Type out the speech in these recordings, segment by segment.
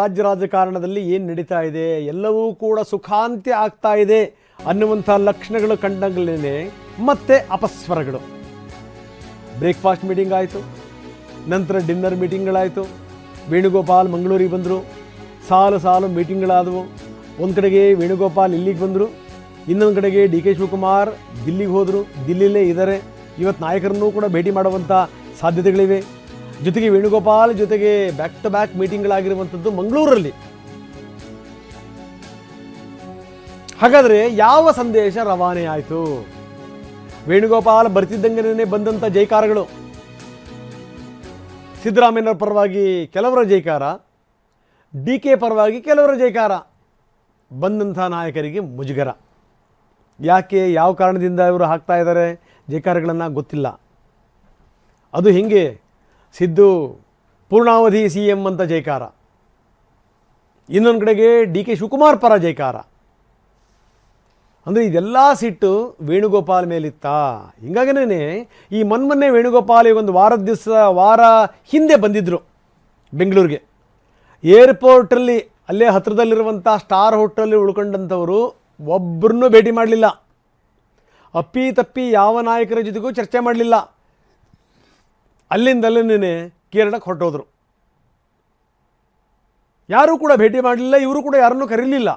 ರಾಜ್ಯ ರಾಜಕಾರಣದಲ್ಲಿ ಏನು ನಡೀತಾ ಇದೆ ಎಲ್ಲವೂ ಕೂಡ ಸುಖಾಂತ್ಯ ಆಗ್ತಾ ಇದೆ ಅನ್ನುವಂಥ ಲಕ್ಷಣಗಳು ಕಂಡಂಗಲೇ ಮತ್ತೆ ಅಪಸ್ವರಗಳು. ಬ್ರೇಕ್ಫಾಸ್ಟ್ ಮೀಟಿಂಗ್ ಆಯಿತು, ನಂತರ ಡಿನ್ನರ್ ಮೀಟಿಂಗ್ಗಳಾಯಿತು. ವೇಣುಗೋಪಾಲ್ ಮಂಗಳೂರಿಗೆ ಬಂದರು, ಸಾಲು ಮೀಟಿಂಗ್ಗಳಾದವು. ಒಂದು ಕಡೆಗೆ ವೇಣುಗೋಪಾಲ್ ಇಲ್ಲಿಗೆ ಬಂದರು, ಇನ್ನೊಂದು ಕಡೆಗೆ ಡಿ ಕೆ ಶಿವಕುಮಾರ್ ದಿಲ್ಲಿಗೆ ಹೋದರು, ದಿಲ್ಲಿಲೇ ಇದ್ದಾರೆ. ಇವತ್ತು ನಾಯಕರನ್ನೂ ಕೂಡ ಭೇಟಿ ಮಾಡುವಂಥ ಸಾಧ್ಯತೆಗಳಿವೆ. ಜೊತೆಗೆ ವೇಣುಗೋಪಾಲ್ ಜೊತೆಗೆ ಬ್ಯಾಕ್ ಟು ಬ್ಯಾಕ್ ಮೀಟಿಂಗ್ಗಳಾಗಿರುವಂಥದ್ದು ಮಂಗಳೂರಲ್ಲಿ. ಹಾಗಾದರೆ ಯಾವ ಸಂದೇಶ ರವಾನೆ ಆಯಿತು? ವೇಣುಗೋಪಾಲ್ ಬರ್ತಿದ್ದಂಗೆ ಬಂದಂಥ ಜೈಕಾರಗಳು, ಸಿದ್ದರಾಮಯ್ಯನವರ ಪರವಾಗಿ ಕೆಲವರ ಜೈಕಾರ, ಡಿ ಕೆ ಪರವಾಗಿ ಕೆಲವರ ಜೈಕಾರ. ಬಂದಂಥ ನಾಯಕರಿಗೆ ಮುಜುಗರ. ಯಾಕೆ, ಯಾವ ಕಾರಣದಿಂದ ಇವರು ಹಾಕ್ತಾ ಇದ್ದಾರೆ ಜೈಕಾರಗಳನ್ನು ಗೊತ್ತಿಲ್ಲ. ಅದು ಹಿಂಗೆ ಸಿದ್ದು ಪೂರ್ಣಾವಧಿ ಸಿ ಎಂ ಅಂತ ಜೈಕಾರ, ಇನ್ನೊಂದು ಕಡೆಗೆ ಡಿ ಕೆ ಶಿವಕುಮಾರ್ ಪರ ಜೈಕಾರ. ಅಂದರೆ ಇದೆಲ್ಲ ಸಿಟ್ಟು ವೇಣುಗೋಪಾಲ್ ಮೇಲಿತ್ತಾ? ಹಿಂಗಾಗೇ ಈ ಮೊನ್ನೆ ವೇಣುಗೋಪಾಲ್ ಒಂದು ವಾರ ಹಿಂದೆ ಬಂದಿದ್ದರು ಬೆಂಗಳೂರಿಗೆ. ಏರ್ಪೋರ್ಟಲ್ಲಿ ಅಲ್ಲೇ ಹತ್ತಿರದಲ್ಲಿರುವಂಥ ಸ್ಟಾರ್ ಹೋಟೆಲ್ ಉಳ್ಕೊಂಡಂಥವರು ಒಬ್ಬರನ್ನೂ ಭೇಟಿ ಮಾಡಲಿಲ್ಲ. ಅಪ್ಪಿ ತಪ್ಪಿ ಯಾವ ನಾಯಕರ ಜೊತೆಗೂ ಚರ್ಚೆ ಮಾಡಲಿಲ್ಲ. ಅಲ್ಲಿಂದಲ್ಲೇ ಕೇರಳಕ್ಕೆ ಹೊರಟೋದ್ರು. ಯಾರೂ ಕೂಡ ಭೇಟಿ ಮಾಡಲಿಲ್ಲ, ಇವರು ಕೂಡ ಯಾರನ್ನೂ ಕರೀಲಿಲ್ಲ.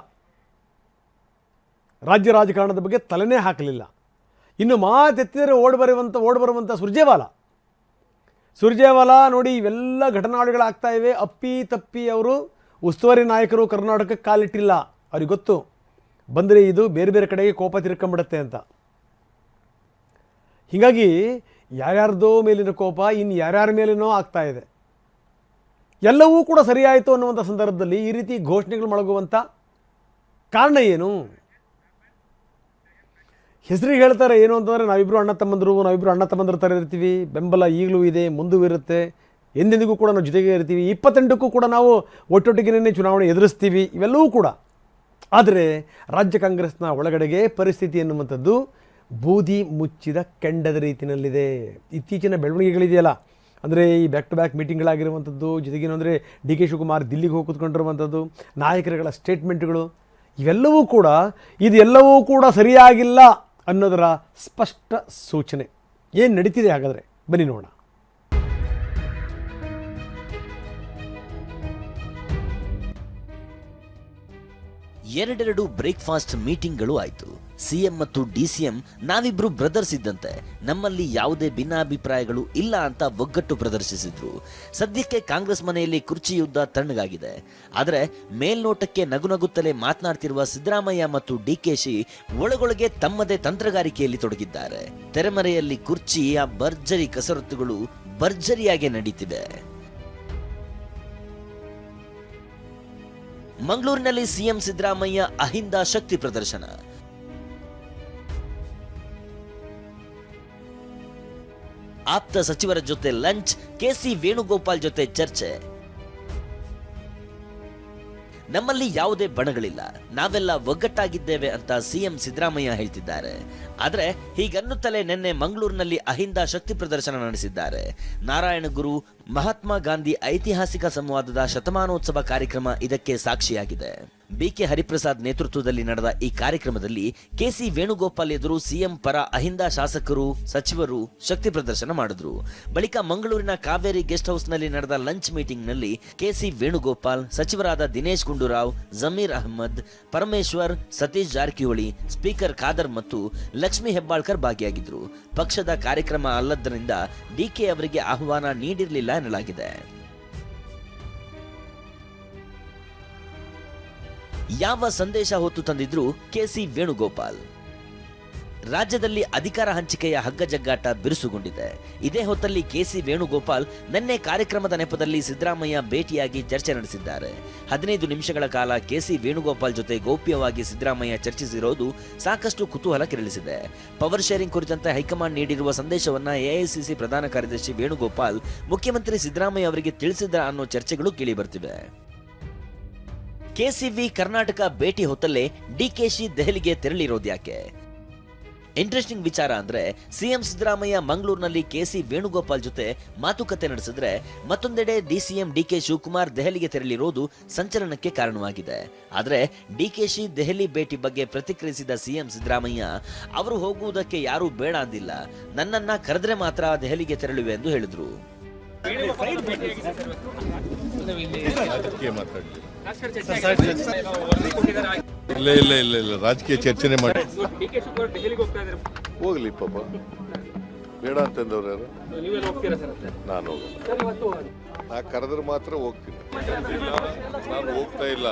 ರಾಜ್ಯ ರಾಜಕಾರಣದ ಬಗ್ಗೆ ತಲೆನೇ ಹಾಕಲಿಲ್ಲ. ಇನ್ನು ಮಾತೆತ್ತಿದರೆ ಓಡಿ ಬರುವಂಥ ಸುರ್ಜೇವಾಲಾ ನೋಡಿ, ಇವೆಲ್ಲ ಘಟನಾವಳಿಗಳಾಗ್ತಾ ಇವೆ. ಅಪ್ಪಿ ತಪ್ಪಿ ಅವರು ಉಸ್ತುವಾರಿ ನಾಯಕರು ಕರ್ನಾಟಕಕ್ಕೆ ಕಾಲಿಟ್ಟಿಲ್ಲ. ಅವ್ರಿಗೆ ಗೊತ್ತು ಬಂದರೆ ಇದು ಬೇರೆ ಬೇರೆ ಕಡೆಗೆ ಕೋಪ ತಿರ್ಕೊಂಬಿಡುತ್ತೆ ಅಂತ. ಹೀಗಾಗಿ ಯಾರ್ಯಾರ್ದೋ ಮೇಲಿನ ಕೋಪ ಇನ್ನು ಯಾರ್ಯಾರ ಮೇಲೇನೋ ಆಗ್ತಾ ಇದೆ. ಎಲ್ಲವೂ ಕೂಡ ಸರಿಯಾಯಿತು ಅನ್ನುವಂಥ ಸಂದರ್ಭದಲ್ಲಿ ಈ ರೀತಿ ಘೋಷಣೆಗಳು ಮೊಳಗುವಂಥ ಕಾರಣ ಏನು? ಹೆಸರಿಗೆ ಹೇಳ್ತಾರೆ ಏನು ಅಂತಂದರೆ ನಾವಿಬ್ಬರು ಅಣ್ಣ ತಮ್ಮಂದರು ಥರ ಇರ್ತೀವಿ, ಬೆಂಬಲ ಈಗಲೂ ಇದೆ, ಮುಂದೂ ಇರುತ್ತೆ, ಎಂದೆಂದಿಗೂ ಕೂಡ ನಾವು ಜೊತೆಗೆ ಇರ್ತೀವಿ, 28ಕ್ಕೂ ಕೂಡ ನಾವು ಒಟ್ಟೊಟ್ಟಿಗೆನೇ ಚುನಾವಣೆ ಎದುರಿಸ್ತೀವಿ, ಇವೆಲ್ಲವೂ ಕೂಡ. ಆದರೆ ರಾಜ್ಯ ಕಾಂಗ್ರೆಸ್ನ ಒಳಗಡೆಗೆ ಪರಿಸ್ಥಿತಿ ಎನ್ನುವಂಥದ್ದು ಬೂದಿ ಮುಚ್ಚಿದ ಕೆಂಡದ ರೀತಿಯಲ್ಲಿದೆ. ಇತ್ತೀಚಿನ ಬೆಳವಣಿಗೆಗಳಿದೆಯಲ್ಲ, ಅಂದರೆ ಈ ಬ್ಯಾಕ್ ಟು ಬ್ಯಾಕ್ ಮೀಟಿಂಗ್ಗಳಾಗಿರುವಂಥದ್ದು, ಜೊತೆಗೇನು ಅಂದರೆ ಡಿ ಕೆ ಶಿವಕುಮಾರ್ ದಿಲ್ಲಿಗೆ ಹೋಗಿ ಕೂತ್ಕೊಂಡಿರುವಂಥದ್ದು, ನಾಯಕರುಗಳ ಸ್ಟೇಟ್ಮೆಂಟ್ಗಳು, ಇದೆಲ್ಲವೂ ಕೂಡ ಸರಿಯಾಗಿಲ್ಲ ಅನ್ನೋದರ ಸ್ಪಷ್ಟ ಸೂಚನೆ. ಏನು ನಡೀತಿದೆ ಹಾಗಾದರೆ ಬನ್ನಿ ನೋಡೋಣ. ಎರಡೆರಡು ಬ್ರೇಕ್ಫಾಸ್ಟ್ ಮೀಟಿಂಗ್ಗಳು ಆಯ್ತು. ಸಿಎಂ ಮತ್ತು ಡಿಸಿಎಂ ನಾವಿಬ್ರು ಬ್ರದರ್ಸ್ ಇದ್ದಂತೆ, ನಮ್ಮಲ್ಲಿ ಯಾವುದೇ ಭಿನ್ನಾಭಿಪ್ರಾಯಗಳು ಇಲ್ಲ ಅಂತ ಒಗ್ಗಟ್ಟು ಪ್ರದರ್ಶಿಸಿದ್ರು. ಸದ್ಯಕ್ಕೆ ಕಾಂಗ್ರೆಸ್ ಮನೆಯಲ್ಲಿ ಕುರ್ಚಿ ಯುದ್ಧ ತಣ್ಣಗಾಗಿದೆ. ಆದರೆ ಮೇಲ್ನೋಟಕ್ಕೆ ನಗುನಗುತ್ತಲೇ ಮಾತನಾಡ್ತಿರುವ ಸಿದ್ದರಾಮಯ್ಯ ಮತ್ತು ಡಿಕೆಶಿ ಒಳಗೊಳಗೆ ತಮ್ಮದೇ ತಂತ್ರಗಾರಿಕೆಯಲ್ಲಿ ತೊಡಗಿದ್ದಾರೆ. ತೆರೆಮರೆಯಲ್ಲಿ ಕುರ್ಚಿಯ ಭರ್ಜರಿ ಕಸರತ್ತುಗಳು ಭರ್ಜರಿಯಾಗಿ ನಡೀತಿದೆ. ಮಂಗಳೂರಿನಲ್ಲಿ ಸಿಎಂ ಸಿದ್ದರಾಮಯ್ಯ ಅಹಿಂದ ಶಕ್ತಿ ಪ್ರದರ್ಶನ. ಆಪ್ತ ಸಚಿವರ ಜೊತೆ ಲಂಚ್, ಕೆಸಿ ವೇಣುಗೋಪಾಲ್ ಜೊತೆ ಚರ್ಚೆ. ನಮ್ಮಲ್ಲಿ ಯಾವುದೇ ಬಣಗಳಿಲ್ಲ, ನಾವೆಲ್ಲ ಒಗ್ಗಟ್ಟಾಗಿದ್ದೇವೆ ಅಂತ ಸಿಎಂ ಸಿದ್ದರಾಮಯ್ಯ ಹೇಳ್ತಿದ್ದಾರೆ. ಆದರೆ ಹೀಗನ್ನುತ್ತಲೇ ನಿನ್ನೆ ಮಂಗಳೂರಿನಲ್ಲಿ ಅಹಿಂದ ಶಕ್ತಿ ಪ್ರದರ್ಶನ ನಡೆಸಿದ್ದಾರೆ. ನಾರಾಯಣಗುರು ಮಹಾತ್ಮ ಗಾಂಧಿ ಐತಿಹಾಸಿಕ ಸಂವಾದದ ಶತಮಾನೋತ್ಸವ ಕಾರ್ಯಕ್ರಮ ಇದಕ್ಕೆ ಸಾಕ್ಷಿಯಾಗಿದೆ. ಬಿಕೆ ಹರಿಪ್ರಸಾದ್ ನೇತೃತ್ವದಲ್ಲಿ ನಡೆದ ಈ ಕಾರ್ಯಕ್ರಮದಲ್ಲಿ ಕೆಸಿ ವೇಣುಗೋಪಾಲ್ ಎದುರು ಸಿಎಂ ಪರ ಅಹಿಂದ ಶಾಸಕರು, ಸಚಿವರು ಶಕ್ತಿ ಪ್ರದರ್ಶನ ಮಾಡಿದ್ರು. ಬಳಿಕ ಮಂಗಳೂರಿನ ಕಾವೇರಿ ಗೆಸ್ಟ್ ಹೌಸ್ ನಲ್ಲಿ ನಡೆದ ಲಂಚ್ ಮೀಟಿಂಗ್ ನಲ್ಲಿ ಕೆಸಿ ವೇಣುಗೋಪಾಲ್, ಸಚಿವರಾದ ದಿನೇಶ್ ಗುಂಡೂರಾವ್, ಜಮೀರ್ ಅಹ್ಮದ್, ಪರಮೇಶ್ವರ್, ಸತೀಶ್ ಜಾರಕಿಹೊಳಿ, ಸ್ಪೀಕರ್ ಖಾದರ್ ಮತ್ತು ಲಕ್ಷ್ಮೀ ಹೆಬ್ಬಾಳ್ಕರ್ ಭಾಗಿಯಾಗಿದ್ರು. ಪಕ್ಷದ ಕಾರ್ಯಕ್ರಮ ಅಲ್ಲದ್ದರಿಂದ ಡಿಕೆ ಅವರಿಗೆ ಆಹ್ವಾನ ನೀಡಿರಲಿಲ್ಲ ಎನ್ನಲಾಗಿದೆ. ಯಾವ ಸಂದೇಶ ಹೊತ್ತು ತಂದಿದ್ರು ಕೆಸಿ ವೇಣುಗೋಪಾಲ್? ರಾಜ್ಯದಲ್ಲಿ ಅಧಿಕಾರ ಹಂಚಿಕೆಯ ಹಗ್ಗಜಗ್ಗಾಟ ಬಿರುಸುಗೊಂಡಿದೆ. ಇದೇ ಹೊತ್ತಲ್ಲಿ ಕೆಸಿ ವೇಣುಗೋಪಾಲ್ ನಿನ್ನೆ ಕಾರ್ಯಕ್ರಮದ ನೆಪದಲ್ಲಿ ಸಿದ್ದರಾಮಯ್ಯ ಭೇಟಿಯಾಗಿ ಚರ್ಚೆ ನಡೆಸಿದ್ದಾರೆ. 15 ನಿಮಿಷಗಳ ಕಾಲ ಕೆಸಿ ವೇಣುಗೋಪಾಲ್ ಜೊತೆ ಗೌಪ್ಯವಾಗಿ ಸಿದ್ದರಾಮಯ್ಯ ಚರ್ಚಿಸಿರೋದು ಸಾಕಷ್ಟು ಕುತೂಹಲ ಕೆರಳಿಸಿದೆ. ಪವರ್ ಶೇರಿಂಗ್ ಕುರಿತಂತೆ ಹೈಕಮಾಂಡ್ ನೀಡಿರುವ ಸಂದೇಶವನ್ನ ಎಐಸಿಸಿ ಪ್ರಧಾನ ಕಾರ್ಯದರ್ಶಿ ವೇಣುಗೋಪಾಲ್ ಮುಖ್ಯಮಂತ್ರಿ ಸಿದ್ದರಾಮಯ್ಯ ಅವರಿಗೆ ತಿಳಿಸಿದ್ರ ಅನ್ನೋ ಚರ್ಚೆಗಳು ಕೇಳಿ ಬರ್ತಿವೆ. ಕೆಸಿವಿ ಕರ್ನಾಟಕ ಭೇಟಿ ಹೊತ್ತಲ್ಲೇ ಡಿಕೆಶಿ ದೆಹಲಿಗೆ ತೆರಳಿರೋದ್ಯಾಕೆ? ಇಂಟ್ರೆಸ್ಟಿಂಗ್ ವಿಚಾರ ಅಂದ್ರೆ ಸಿಎಂ ಸಿದ್ದರಾಮಯ್ಯ ಮಂಗಳೂರಿನಲ್ಲಿ ಕೆಸಿ ವೇಣುಗೋಪಾಲ್ ಜೊತೆ ಮಾತುಕತೆ ನಡೆಸಿದ್ರೆ ಮತ್ತೊಂದೆಡೆ ಡಿಸಿಎಂ ಡಿಕೆ ಶಿವಕುಮಾರ್ ದೆಹಲಿಗೆ ತೆರಳಿರೋದು ಸಂಚಲನಕ್ಕೆ ಕಾರಣವಾಗಿದೆ. ಆದ್ರೆ ಡಿಕೆಶಿ ದೆಹಲಿ ಭೇಟಿ ಬಗ್ಗೆ ಪ್ರತಿಕ್ರಿಯಿಸಿದ ಸಿಎಂ ಸಿದ್ದರಾಮಯ್ಯ, ಅವರು ಹೋಗುವುದಕ್ಕೆ ಯಾರೂ ಬೇಡ ಅಂದಿಲ್ಲ, ನನ್ನನ್ನ ಕರೆದ್ರೆ ಮಾತ್ರ ದೆಹಲಿಗೆ ತೆರಳುವೆ ಎಂದು ಹೇಳಿದ್ರು. ಇಲ್ಲ ರಾಜಕೀಯ ಚರ್ಚೆನೆ ಮಾಡಿ ಹೋಗ್ಲಿ ಪಾಪ, ಬೇಡ ಅಂತಂದವ್ರು ಯಾರು? ನಾನು ಹೋಗಲ್ಲ. ನಾ ಕರೆದ್ರೆ ಮಾತ್ರ ಹೋಗ್ತೀನಿ, ನಾನು ಹೋಗ್ತಾ ಇಲ್ಲ.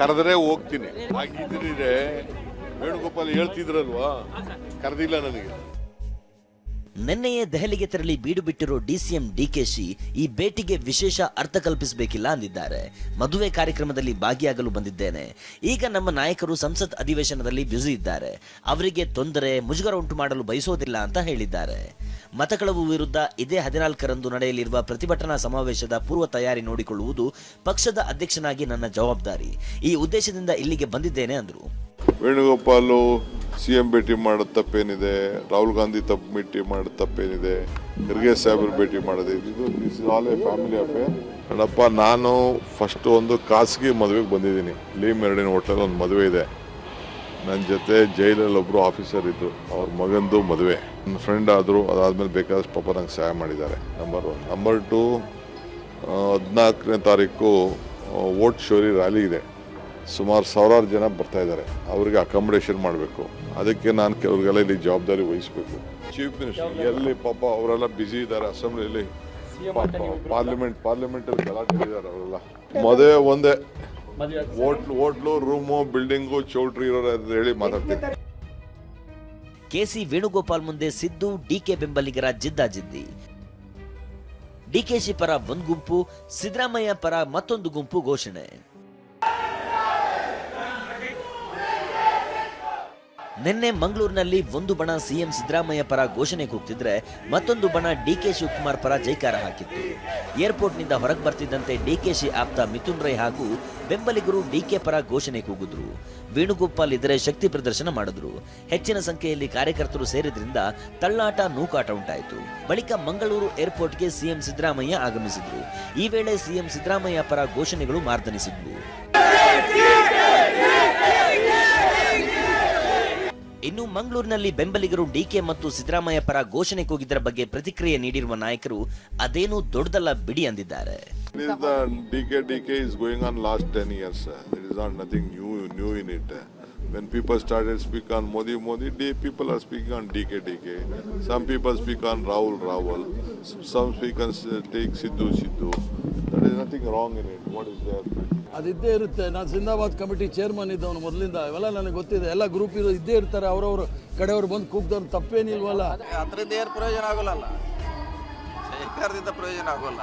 ಕರೆದ್ರೆ ಹೋಗ್ತೀನಿ. ಹಾಗಿದ್ರೆ ವೇಣುಗೋಪಾಲ್ ಹೇಳ್ತಿದ್ರಲ್ವಾ, ಕರೆದಿಲ್ಲ ನನಗೆ. ನಿನ್ನೆಯೇ ದೆಹಲಿಗೆ ತೆರಳಿ ಬೀಡು ಬಿಟ್ಟಿರೋ ಡಿಸಿಎಂ ಡಿಕೆಶಿ ಈ ಭೇಟಿಗೆ ವಿಶೇಷ ಅರ್ಥ ಕಲ್ಪಿಸಬೇಕಿಲ್ಲ ಅಂದಿದ್ದಾರೆ. ಮದುವೆ ಕಾರ್ಯಕ್ರಮದಲ್ಲಿ ಭಾಗಿಯಾಗಲು ಬಂದಿದ್ದೇನೆ. ಈಗ ನಮ್ಮ ನಾಯಕರು ಸಂಸತ್ ಅಧಿವೇಶನದಲ್ಲಿ ಬ್ಯುಸಿ ಇದ್ದಾರೆ. ಅವರಿಗೆ ತೊಂದರೆ ಮುಜುಗರ ಉಂಟು ಮಾಡಲು ಬಯಸೋದಿಲ್ಲ ಅಂತ ಹೇಳಿದ್ದಾರೆ. ಮತಕಳವು ವಿರುದ್ಧ ಇದೇ 14ರಂದು ನಡೆಯಲಿರುವ ಪ್ರತಿಭಟನಾ ಸಮಾವೇಶದ ಪೂರ್ವ ತಯಾರಿ ನೋಡಿಕೊಳ್ಳುವುದು ಪಕ್ಷದ ಅಧ್ಯಕ್ಷನಾಗಿ ನನ್ನ ಜವಾಬ್ದಾರಿ. ಈ ಉದ್ದೇಶದಿಂದ ಇಲ್ಲಿಗೆ ಬಂದಿದ್ದೇನೆ ಅಂದರು. ವೇಣುಗೋಪಾಲು ಸಿಎಂ ಭೇಟಿ ಮಾಡೋದು ತಪ್ಪೇನಿದೆ, ರಾಹುಲ್ ಗಾಂಧಿ ಭೇಟಿ ಮಾಡೋದು ತಪ್ಪೇನಿದೆ, ಖರ್ಗೆ ಸಾಹೇಬ್ರು ಭೇಟಿ ಮಾಡೋದು, this is all A family affair. ನೋಡಪ್ಪ, ನಾನು ಫಸ್ಟ್ ಒಂದು ಖಾಸಗಿ ಮದುವೆಗೆ ಬಂದಿದ್ದೀನಿ. ಲೀ ಮೆರಡಿನ ಹೋಟೆಲ್ ಒಂದು ಮದುವೆ ಇದೆ. ನನ್ನ ಜೊತೆ ಜೈಲಲ್ಲಿ ಒಬ್ಬರು ಆಫೀಸರ್ ಇದ್ದರು, ಅವ್ರ ಮಗಂದು ಮದುವೆ. ನನ್ನ ಫ್ರೆಂಡ್ ಆದರು. ಅದಾದಮೇಲೆ ಬೇಕಾದಷ್ಟು ಪಾಪ ನಂಗೆ ಸಹಾಯ ಮಾಡಿದ್ದಾರೆ. ನಂಬರ್ 1. ನಂಬರ್ 2, 14ನೇ ತಾರೀಕು ವೋಟ್ ಶೋರಿ ರ್ಯಾಲಿ ಇದೆ. ಸುಮಾರು 1000 ಜನ ಬರ್ತಾ ಇದ್ದಾರೆ. ಅವರಿಗೆ ಅಕಾಮಿಡೇಷನ್ ಮಾಡಬೇಕು. ಅದಕ್ಕೆ ನಾನು ಕೆಲವ್ರಿಗೆಲ್ಲ ಇಲ್ಲಿ ಜವಾಬ್ದಾರಿ ವಹಿಸಬೇಕು. ಚೀಫ್ ಮಿನಿಸ್ಟರ್ ಎಲ್ಲಿ ಪಾಪ ಅವರೆಲ್ಲ ಬ್ಯುಸಿ ಇದ್ದಾರೆ. ಅಸೆಂಬ್ಲಿಯಲ್ಲಿ ಪಾರ್ಲಿಮೆಂಟಲ್ಲಿ ಗಲಾಟೆ ಇದ್ದಾರೆ ಅವರೆಲ್ಲ. ಮದುವೆ ಒಂದೇ, ಹೋಟ್ಲು, ರೂಮು, ಬಿಲ್ಡಿಂಗು, ಚೌಲ್ಟ್ರಿ ಇರೋರು ಹೇಳಿ ಮಾತಾಡ್ತೀನಿ. ಕೆಸಿ ವೇಣುಗೋಪಾಲ್ ಮುಂದೆ ಸಿದ್ದು ಡಿಕೆ ಬೆಂಬಲಿಗರ ಜಿದ್ದಾಜಿದ್ದಿ. ಡಿಕೆಶಿ ಪರ ಒಂದು ಗುಂಪು, ಸಿದ್ದರಾಮಯ್ಯ ಪರ ಮತ್ತೊಂದು ಗುಂಪು ಘೋಷಣೆ. ನಿನ್ನೆ ಮಂಗಳೂರಿನಲ್ಲಿ ಒಂದು ಬಣ ಸಿಎಂ ಸಿದ್ದರಾಮಯ್ಯ ಪರ ಘೋಷಣೆ ಕೂಗ್ತಿದ್ರೆ ಮತ್ತೊಂದು ಬಣ ಡಿಕೆ ಶಿವಕುಮಾರ್ ಪರ ಜೈಕಾರ ಹಾಕಿತ್ತು. ಏರ್ಪೋರ್ಟ್ನಿಂದ ಹೊರಗೆ ಬರ್ತಿದ್ದಂತೆ ಡಿಕೆಶಿ ಆಪ್ತ ಮಿಥುನ್ ರೈ ಹಾಗೂ ಬೆಂಬಲಿಗರು ಡಿಕೆ ಪರ ಘೋಷಣೆ ಕೂಗಿದ್ರು. ವೇಣುಗೋಪಾಲ್ ಇದ್ರೆ ಶಕ್ತಿ ಪ್ರದರ್ಶನ ಮಾಡಿದ್ರು. ಹೆಚ್ಚಿನ ಸಂಖ್ಯೆಯಲ್ಲಿ ಕಾರ್ಯಕರ್ತರು ಸೇರಿದ್ರಿಂದ ತಳ್ಳಾಟ ನೂಕಾಟ ಉಂಟಾಯಿತು. ಬಳಿಕ ಮಂಗಳೂರು ಏರ್ಪೋರ್ಟ್ಗೆ ಸಿಎಂ ಸಿದ್ದರಾಮಯ್ಯ ಆಗಮಿಸಿದ್ರು. ಈ ವೇಳೆ ಸಿಎಂ ಸಿದ್ದರಾಮಯ್ಯ ಪರ ಘೋಷಣೆಗಳು ಮಾರ್ದನಿಸಿದ್ವು. ಇನ್ನು ಮಂಗಳೂರಿನಲ್ಲಿ ಬೆಂಬಲಿಗರು ಡಿಕೆ ಮತ್ತು ಸಿದ್ದರಾಮಯ್ಯ ಪರ ಘೋಷಣೆ ಕೂಗಿದ್ದರ ಬಗ್ಗೆ ಪ್ರತಿಕ್ರಿಯೆ ನೀಡಿರುವ ನಾಯಕರು ಅದೇನು ದೊಡ್ಡದಲ್ಲ ಬಿಡಿ ಅಂದಿದ್ದಾರೆ. DK is going on last 10 years. There is not nothing new in it. When people started speak on Modi, people are speaking on DK. Some people speak on Rahul. Some speak on take Sidhu. There is nothing wrong in it. What is there? ಅದಿದ್ದೇ ಇರುತ್ತೆ. ನಾನು ಸಿಂಧಾಬಾದ್ committee chairman ಇದ್ದವನು ಮೊದಲಿಂದ. ಇವೆಲ್ಲ ನನಗೆ ಗೊತ್ತಿದೆ. ಎಲ್ಲ group ಇದ್ದೇ ಇರ್ತಾರೆ. ಅವರವರು ಕಡೆಯವರು ಬಂದು ಕೂಗ್ದವ್ರು ತಪ್ಪೇನಿಲ್ವಲ್ಲ. ಅದರಿಂದ ಏನು ಪ್ರಯೋಜನ ಆಗೋಲ್ಲ, ಸರ್ಕಾರದಿಂದ ಪ್ರಯೋಜನ ಆಗೋಲ್ಲ.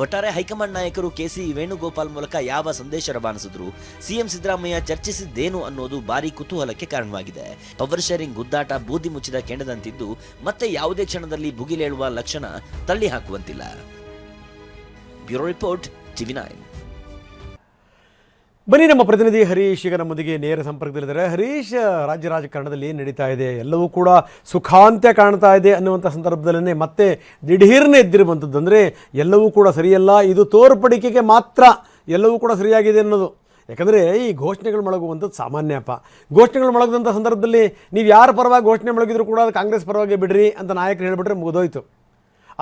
ಒಟ್ಟಾರೆ ಹೈಕಮಾಂಡ್ ನಾಯಕರು ಕೆಸಿ ವೇಣುಗೋಪಾಲ್ ಮೂಲಕ ಯಾವ ಸಂದೇಶ ರವಾನಿಸಿದ್ರು, ಸಿಎಂ ಸಿದ್ದರಾಮಯ್ಯ ಚರ್ಚಿಸಿದ್ದೇನು ಅನ್ನೋದು ಭಾರಿ ಕುತೂಹಲಕ್ಕೆ ಕಾರಣವಾಗಿದೆ. ಪವರ್ ಶೇರಿಂಗ್ ಗುದ್ದಾಟ ಬೂದಿ ಮುಚ್ಚಿದ ಕೆಂಡದಂತಿದ್ದು ಮತ್ತೆ ಯಾವುದೇ ಕ್ಷಣದಲ್ಲಿ ಭುಗಿಲೇಳುವ ಲಕ್ಷಣ ತಳ್ಳಿ ಹಾಕುವಂತಿಲ್ಲ. Bureau report, TV9. ಬನ್ನಿ, ನಮ್ಮ ಪ್ರತಿನಿಧಿ ಹರೀಶ್ ಈಗ ನಮ್ಮೊಂದಿಗೆ ನೇರ ಸಂಪರ್ಕದಲ್ಲಿದ್ದಾರೆ. ಹರೀಶ್, ರಾಜ್ಯ ರಾಜಕಾರಣದಲ್ಲಿ ಏನು ನಡೀತಾ ಇದೆ? ಎಲ್ಲವೂ ಕೂಡ ಸುಖಾಂತ್ಯ ಕಾಣ್ತಾ ಇದೆ ಅನ್ನುವಂಥ ಸಂದರ್ಭದಲ್ಲೇ ಮತ್ತೆ ದಿಢೀರ್ನೆ ಎದ್ದಿರುವಂಥದ್ದು. ಅಂದರೆ ಎಲ್ಲವೂ ಕೂಡ ಸರಿಯಲ್ಲ, ಇದು ತೋರ್ಪಡಿಕೆಗೆ ಮಾತ್ರ ಎಲ್ಲವೂ ಕೂಡ ಸರಿಯಾಗಿದೆ ಅನ್ನೋದು. ಯಾಕಂದರೆ ಈ ಘೋಷಣೆಗಳು ಮೊಳಗುವಂಥದ್ದು ಸಾಮಾನ್ಯಪ್ಪ. ಘೋಷಣೆಗಳು ಮೊಳಗದಂಥ ಸಂದರ್ಭದಲ್ಲಿ ನೀವು ಯಾರ ಪರವಾಗಿ ಘೋಷಣೆ ಮೊಳಗಿದ್ರು ಕೂಡ ಅದು ಕಾಂಗ್ರೆಸ್ ಪರವಾಗಿ ಬಿಡ್ರಿ ಅಂತ ನಾಯಕರು ಹೇಳಿಬಿಟ್ರೆ ಮುಗಿದೋಯ್ತು.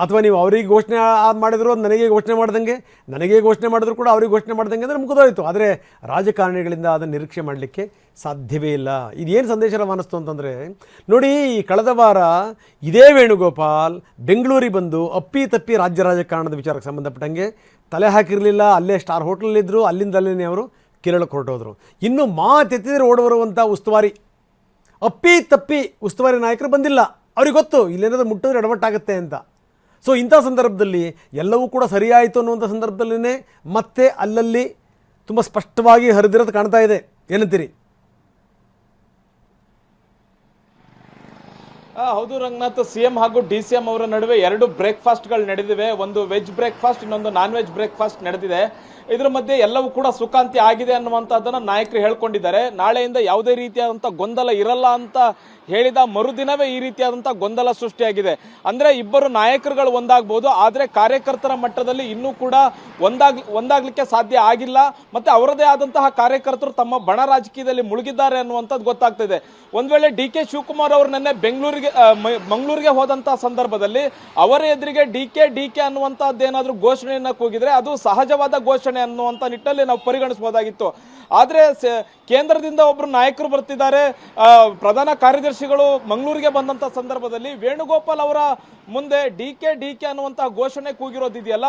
ಅಥವಾ ನೀವು ಅವ್ರಿಗೆ ಘೋಷಣೆ ಮಾಡಿದ್ರು ನನಗೆ ಘೋಷಣೆ ಮಾಡ್ದಂಗೆ, ನನಗೆ ಘೋಷಣೆ ಮಾಡಿದ್ರು ಕೂಡ ಅವ್ರಿಗೆ ಘೋಷಣೆ ಮಾಡ್ದಂಗೆ ಅಂದರೆ ಮುಗಿದೋಯ್ತು. ಆದರೆ ರಾಜಕಾರಣಿಗಳಿಂದ ಅದನ್ನು ನಿರೀಕ್ಷೆ ಮಾಡಲಿಕ್ಕೆ ಸಾಧ್ಯವೇ ಇಲ್ಲ. ಇದೇನು ಸಂದೇಶ ರವಾನಿಸ್ತು ಅಂತಂದರೆ, ನೋಡಿ, ಕಳೆದ ವಾರ ಇದೇ ವೇಣುಗೋಪಾಲ್ ಬೆಂಗಳೂರಿಗೆ ಬಂದು ಅಪ್ಪಿ ತಪ್ಪಿ ರಾಜ್ಯ ರಾಜಕಾರಣದ ವಿಚಾರಕ್ಕೆ ಸಂಬಂಧಪಟ್ಟಂಗೆ ತಲೆ ಹಾಕಿರಲಿಲ್ಲ. ಅಲ್ಲೇ ಸ್ಟಾರ್ ಹೋಟೆಲಲ್ಲಿದ್ದರು. ಅಲ್ಲಿಂದಲ್ಲೇ ಅವರು ಕೇರಳಕ್ಕೆ ಹೊರಟೋದ್ರು. ಇನ್ನು ಮಾತೆತ್ತಿದ್ರೆ ಓಡಬರುವಂಥ ಉಸ್ತುವಾರಿ ಅಪ್ಪಿ ತಪ್ಪಿ ಉಸ್ತುವಾರಿ ನಾಯಕರು ಬಂದಿಲ್ಲ. ಅವ್ರಿಗೆ ಗೊತ್ತು ಇಲ್ಲೇನಾದ್ರೂ ಮುಟ್ಟಿದ್ರೆ ಎಡವಟ್ಟಾಗುತ್ತೆ ಅಂತ. ಸೊ ಇಂಥ ಸಂದರ್ಭದಲ್ಲಿ ಎಲ್ಲವೂ ಕೂಡ ಸರಿಯಾಯಿತು ಅನ್ನುವಂಥ ಸಂದರ್ಭದಲ್ಲೇ ಮತ್ತೆ ಅಲ್ಲಲ್ಲಿ ತುಂಬ ಸ್ಪಷ್ಟವಾಗಿ ಹರಿದಿರೋದು ಕಾಣ್ತಾ ಇದೆ. ಏನಂತೀರಿ? ಹೌದು ರಂಗನಾಥ್, ಸಿಎಂ ಹಾಗೂ ಡಿಸಿಎಂ ಅವರ ನಡುವೆ 2 ಬ್ರೇಕ್ಫಾಸ್ಟ್ಗಳು ನಡೆದಿವೆ. ಒಂದು ವೆಜ್ ಬ್ರೇಕ್ಫಾಸ್ಟ್, ಇನ್ನೊಂದು ನಾನ್ ವೆಜ್ ಬ್ರೇಕ್ಫಾಸ್ಟ್ ನಡೆದಿದೆ. ಇದ್ರ ಮಧ್ಯೆ ಎಲ್ಲವೂ ಕೂಡ ಸುಖಾಂತಿ ಆಗಿದೆ ಅನ್ನುವಂಥದ್ದನ್ನ ನಾಯಕರು ಹೇಳ್ಕೊಂಡಿದ್ದಾರೆ. ನಾಳೆಯಿಂದ ಯಾವುದೇ ರೀತಿಯಾದಂಥ ಗೊಂದಲ ಇರಲ್ಲ ಅಂತ ಹೇಳಿದ ಮರುದಿನವೇ ಈ ರೀತಿಯಾದಂತಹ ಗೊಂದಲ ಸೃಷ್ಟಿಯಾಗಿದೆ. ಅಂದ್ರೆ ಇಬ್ಬರು ನಾಯಕರುಗಳು ಒಂದಾಗಬಹುದು, ಆದ್ರೆ ಕಾರ್ಯಕರ್ತರ ಮಟ್ಟದಲ್ಲಿ ಇನ್ನೂ ಕೂಡ ಒಂದಾಗ್ಲಿಕ್ಕೆ ಸಾಧ್ಯ ಆಗಿಲ್ಲ. ಮತ್ತೆ ಅವರದೇ ಆದಂತಹ ಕಾರ್ಯಕರ್ತರು ತಮ್ಮ ಬಣ ರಾಜಕೀಯದಲ್ಲಿ ಮುಳುಗಿದ್ದಾರೆ ಅನ್ನುವಂಥದ್ದು ಗೊತ್ತಾಗ್ತಿದೆ. ಒಂದ್ ವೇಳೆ ಡಿ ಕೆ ಶಿವಕುಮಾರ್ ಅವರು ನಿನ್ನೆ ಮಂಗಳೂರಿಗೆ ಹೋದಂತಹ ಸಂದರ್ಭದಲ್ಲಿ ಅವರ ಎದುರಿಗೆ ಡಿ ಕೆ ಅನ್ನುವಂತಹದ್ದೇನಾದ್ರೂ ಘೋಷಣೆಯನ್ನ ಕೂಗಿದ್ರೆ ಅದು ಸಹಜವಾದ ಘೋಷಣೆ ಅನ್ನುವಂತ ನಿಟ್ಟಲ್ಲಿ ನಾವು ಪರಿಗಣಿಸಬಹುದಾಗಿತ್ತು. ಆದ್ರೆ ಕೇಂದ್ರದಿಂದ ಒಬ್ರು ನಾಯಕರು ಬರ್ತಿದ್ದಾರೆ, ಪ್ರಧಾನ ಕಾರ್ಯದರ್ಶಿಗಳು ಮಂಗಳೂರಿಗೆ ಬಂದಂತ ಸಂದರ್ಭದಲ್ಲಿ ವೇಣುಗೋಪಾಲ್ ಅವರ ಮುಂದೆ ಡಿ ಕೆ ಅನ್ನುವಂತಹ ಘೋಷಣೆ ಕೂಗಿರೋದಿದೆಯಲ್ಲ,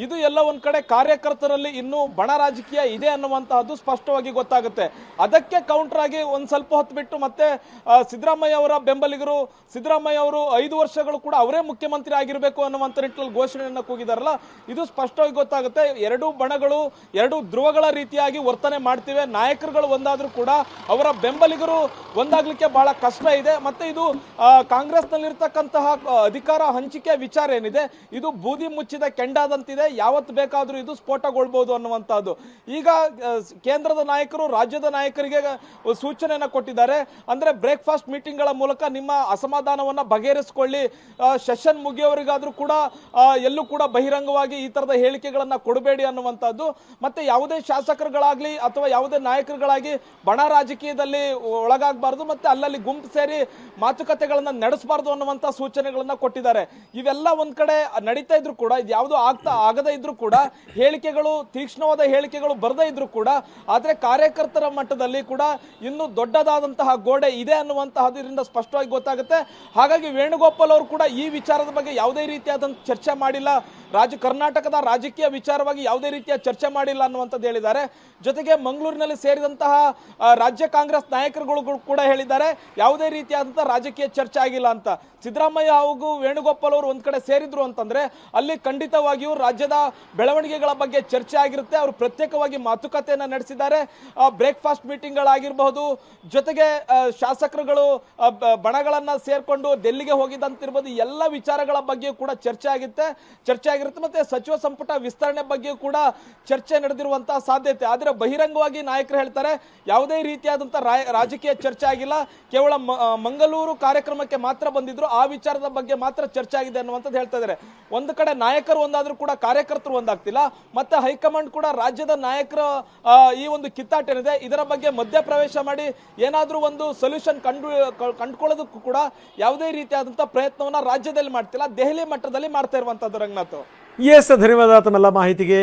ಇದು ಎಲ್ಲ ಒಂದ್ ಕಡೆ ಕಾರ್ಯಕರ್ತರಲ್ಲಿ ಇನ್ನೂ ಬಣ ರಾಜಕೀಯ ಇದೆ ಅನ್ನುವಂತಹದ್ದು ಸ್ಪಷ್ಟವಾಗಿ ಗೊತ್ತಾಗುತ್ತೆ. ಅದಕ್ಕೆ ಕೌಂಟರ್ ಆಗಿ ಒಂದ್ ಸ್ವಲ್ಪ ಹೊತ್ತು ಬಿಟ್ಟು ಮತ್ತೆ ಸಿದ್ದರಾಮಯ್ಯ ಅವರ ಬೆಂಬಲಿಗರು, ಸಿದ್ದರಾಮಯ್ಯ ಅವರು 5 ವರ್ಷಗಳು ಕೂಡ ಅವರೇ ಮುಖ್ಯಮಂತ್ರಿ ಆಗಿರಬೇಕು ಅನ್ನುವಂತ ನಿಟ್ಟಿನಲ್ಲಿ ಘೋಷಣೆಯನ್ನ ಕೂಗಿದಾರಲ್ಲ, ಇದು ಸ್ಪಷ್ಟವಾಗಿ ಗೊತ್ತಾಗುತ್ತೆ. ಎರಡೂ ಬಣಗಳು ಎರಡು ಧ್ರುವಗಳ ರೀತಿಯಾಗಿ ವರ್ತನೆ ಮಾಡ್ತಿವೆ. ನಾಯಕರುಗಳು ಒಂದಾದ್ರೂ ಕೂಡ ಅವರ ಬೆಂಬಲಿಗರು ಒಂದಾಗ್ಲಿಕ್ಕೆ ಬಹಳ ಕಷ್ಟ ಇದೆ. ಮತ್ತೆ ಇದು ಕಾಂಗ್ರೆಸ್ ನಲ್ಲಿರ್ತಕ್ಕಂತಹ ಅಧಿಕಾರ ಹಂಚಿಕೆ ವಿಚಾರ ಏನಿದೆ, ಇದು ಬೂದಿ ಮುಚ್ಚಿದ ಕೆಂಡಾದಂತಿದೆ. ಯಾವತ್ತು ಬೇಕಾದ್ರೂ ಇದು ಸ್ಫೋಟಗೊಳ್ಬಹುದು ಅನ್ನುವಂತಹದ್ದು. ಈಗ ಕೇಂದ್ರದ ನಾಯಕರು ರಾಜ್ಯದ ನಾಯಕರಿಗೆ ಸೂಚನೆಯನ್ನ ಕೊಟ್ಟಿದ್ದಾರೆ. ಅಂದ್ರೆ ಬ್ರೇಕ್ಫಾಸ್ಟ್ ಮೀಟಿಂಗ್ ಗಳ ಮೂಲಕ ನಿಮ್ಮ ಅಸಮಾಧಾನವನ್ನ ಬಗೆಹರಿಸಿಕೊಳ್ಳಿ, ಸೆಷನ್ ಮುಗಿಯೋರಿಗಾದ್ರೂ ಕೂಡ ಎಲ್ಲೂ ಕೂಡ ಬಹಿರಂಗವಾಗಿ ಈ ತರದ ಹೇಳಿಕೆಗಳನ್ನ ಕೊಡಬೇಡಿ ಅನ್ನುವಂಥದ್ದು. ಮತ್ತೆ ಯಾವುದೇ ಶಾಸಕರುಗಳಾಗ್ಲಿ ಅಥವಾ ಯಾವುದೇ ನಾಯಕರುಗಳಾಗಿ ಬಣ ರಾಜಕೀಯದಲ್ಲಿ ಒಳಗಾಗಬಾರ್ದು, ಮತ್ತೆ ಅಲ್ಲಲ್ಲಿ ಗುಂಪು ಸೇರಿ ಮಾತುಕತೆಗಳನ್ನ ನಡೆಸಬಾರ್ದು ಅನ್ನುವಂತ ಸೂಚನೆಗಳನ್ನ ಕೊಟ್ಟಿದ್ದಾರೆ. ಇವೆಲ್ಲ ಒಂದ್ ಕಡೆ ನಡೀತಾ ಇದ್ರು ಕೂಡ, ಯಾವುದು ಆಗದೇ ಇದ್ರು ಕೂಡ, ಹೇಳಿಕೆಗಳು ತೀಕ್ಷ್ಣವಾದ ಹೇಳಿಕೆಗಳು ಬರದೇ ಇದ್ರು ಕೂಡ, ಆದ್ರೆ ಕಾರ್ಯಕರ್ತರ ಮಟ್ಟದಲ್ಲಿ ಕೂಡ ಇನ್ನು ದೊಡ್ಡದಾದಂತಹ ಗೋಡೆ ಇದೆ ಅನ್ನುವಂತಹದ್ದು ಇದರಿಂದ ಸ್ಪಷ್ಟವಾಗಿ ಗೊತ್ತಾಗುತ್ತೆ. ಹಾಗಾಗಿ ವೇಣುಗೋಪಾಲ್ ಅವರು ಕೂಡ ಈ ವಿಚಾರದ ಬಗ್ಗೆ ಯಾವುದೇ ರೀತಿಯಾದಂತ ಚರ್ಚೆ ಮಾಡಿಲ್ಲ, ಕರ್ನಾಟಕದ ರಾಜಕೀಯ ವಿಚಾರವಾಗಿ ಯಾವುದೇ ರೀತಿಯ ಚರ್ಚೆ ಮಾಡಿಲ್ಲ ಅನ್ನುವಂಥದ್ದು ಹೇಳಿದ್ದಾರೆ. ಜೊತೆಗೆ ಮಂಗಳೂರಿನಲ್ಲಿ ಸೇರಿದಂತಹ ರಾಜ್ಯ ಕಾಂಗ್ರೆಸ್ ನಾಯಕರುಗಳು ಕೂಡ ಹೇಳಿದ್ದಾರೆ ಯಾವುದೇ ರೀತಿಯಾದಂತಹ ರಾಜಕೀಯ ಚರ್ಚೆ ಆಗಿಲ್ಲ ಅಂತ. ಸಿದ್ದರಾಮಯ್ಯ ಹಾಗೂ ವೇಣುಗೋಪಾಲ್ ಅವರು ಒಂದ್ ಕಡೆ ಸೇರಿದ್ರು ಅಂತಂದ್ರೆ ಅಲ್ಲಿ ಖಂಡಿತವಾಗಿಯೂ ರಾಜ್ಯದ ಬೆಳವಣಿಗೆಗಳ ಬಗ್ಗೆ ಚರ್ಚೆ ಆಗಿರುತ್ತೆ. ಅವರು ಪ್ರತ್ಯೇಕವಾಗಿ ಮಾತುಕತೆಯನ್ನ ನಡೆಸಿದ್ದಾರೆ. ಬ್ರೇಕ್ಫಾಸ್ಟ್ ಮೀಟಿಂಗ್ ಗಳಾಗಿರಬಹುದು, ಜೊತೆಗೆ ಶಾಸಕರುಗಳು ಬಣಗಳನ್ನ ಸೇರ್ಕೊಂಡು ಡೆಲ್ಲಿಗೆ ಹೋಗಿದ್ದಂತಿರ್ಬೋದು, ಎಲ್ಲ ವಿಚಾರಗಳ ಬಗ್ಗೆ ಕೂಡ ಚರ್ಚೆ ಆಗಿರುತ್ತೆ. ಮತ್ತೆ ಸಚಿವ ಸಂಪುಟ ವಿಸ್ತರಣೆ ಬಗ್ಗೆ ಕೂಡ ಚರ್ಚೆ ನಡೆದಿರುವಂತಹ ಸಾಧ್ಯತೆ. ಆದ್ರೆ ಬಹಿರಂಗವಾಗಿ ನಾಯಕರು ಹೇಳ್ತಾರೆ ಯಾವುದೇ ರೀತಿಯಾದಂತಹ ರಾಜಕೀಯ ಚರ್ಚೆ ಆಗಿಲ್ಲ, ಕೇವಲ ಮಂಗಳೂರು ಕಾರ್ಯಕ್ರಮಕ್ಕೆ ಮಾತ್ರ ಬಂದಿದ್ರು, ಆ ವಿಚಾರದ ಬಗ್ಗೆ ಮಾತ್ರ ಚರ್ಚೆ ಆಗಿದೆ ಅನ್ನುವಂಥದ್ದು ಹೇಳ್ತಾ ಇದ್ದಾರೆ. ಒಂದು ಕಡೆ ನಾಯಕರು ಒಂದಾದ್ರೂ ಕೂಡ ಕಾರ್ಯಕರ್ತರು ಒಂದಾಗ್ತಿಲ್ಲ. ಮತ್ತೆ ಹೈಕಮಾಂಡ್ ಕೂಡ ರಾಜ್ಯದ ನಾಯಕರ ಈ ಒಂದು ಕಿತ್ತಾಟ ಏನಿದೆ ಇದರ ಬಗ್ಗೆ ಮಧ್ಯಪ್ರವೇಶ ಮಾಡಿ ಏನಾದ್ರೂ ಒಂದು ಸೊಲ್ಯೂಷನ್ ಕಂಡುಕೊಳ್ಳೋದಕ್ಕೂ ಕೂಡ ಯಾವುದೇ ರೀತಿಯಾದಂತಹ ಪ್ರಯತ್ನವನ್ನ ರಾಜ್ಯದಲ್ಲಿ ಮಾಡ್ತಿಲ್ಲ, ದೆಹಲಿ ಮಟ್ಟದಲ್ಲಿ ಮಾಡ್ತಾ ಇರುವಂತದ್ದು. ರಂಗನಾಥ್, ಎಸ್, ಧನ್ಯವಾದ ತಮ್ಮೆಲ್ಲ ಮಾಹಿತಿಗೆ.